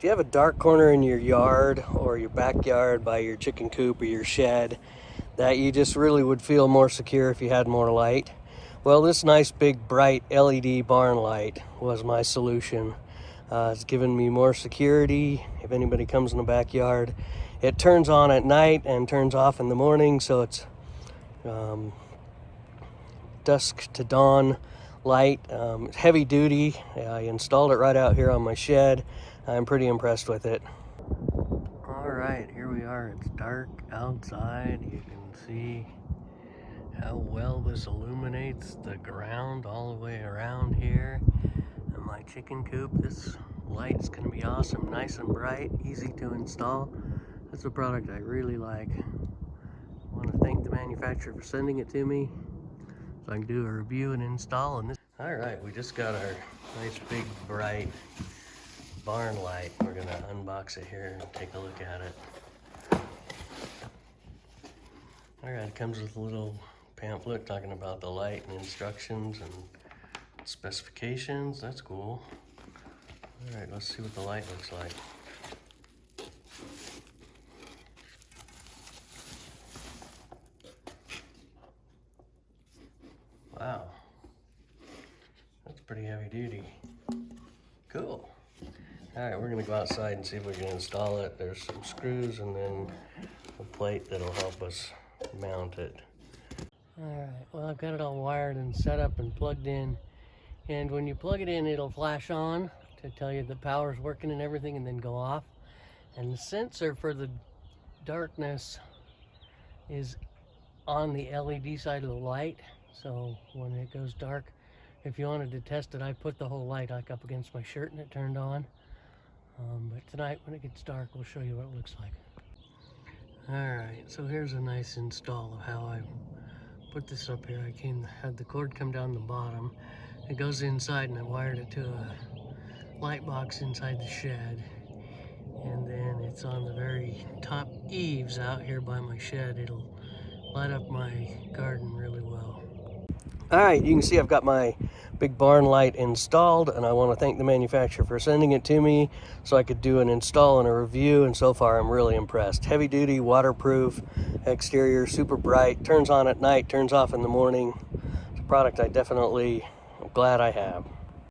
Do you have a dark corner in your yard or your backyard by your chicken coop or your shed that you just really would feel more secure if you had more light? Well, this nice big bright LED barn light was my solution. It's given me more security if anybody comes in the backyard. It turns on at night and turns off in the morning, so it's dusk to dawn light. Heavy duty. I installed it right out here on my shed. I'm pretty impressed with it. All right, here we are. It's dark outside. You can see how well this illuminates the ground all the way around here. And my chicken coop, this light's gonna be awesome. Nice and bright, easy to install. That's a product I really like. I want to thank the manufacturer for sending it to me so I can do a review and install on this. All right, we just got our nice big bright barn light. We're gonna unbox it here and take a look at it. All right, it comes with a little pamphlet talking about the light and instructions and specifications. That's cool. All right, let's see what the light looks like. Wow, that's pretty heavy duty. Cool. All right, we're gonna go outside and see if we can install it. There's some screws and then a plate that'll help us mount it. All right, well, I've got it all wired and set up and plugged in. And when you plug it in, it'll flash on to tell you the power's working and everything, and then go off. And the sensor for the darkness is on the LED side of the light. So when it goes dark, if you wanted to test it, I put the whole light like up against my shirt and it turned on. But tonight when it gets dark, we'll show you what it looks like. All right, so here's a nice install of how I put this up here. I had the cord come down the bottom. It goes inside, and I wired it to a light box inside the shed. And then it's on the very top eaves out here by my shed. It'll light up my garden really well. All right, you can see I've got my big barn light installed, and I want to thank the manufacturer for sending it to me so I could do an install and a review, and so far I'm really impressed. Heavy duty, waterproof, exterior, super bright, turns on at night, turns off in the morning. It's a product I'm glad I have.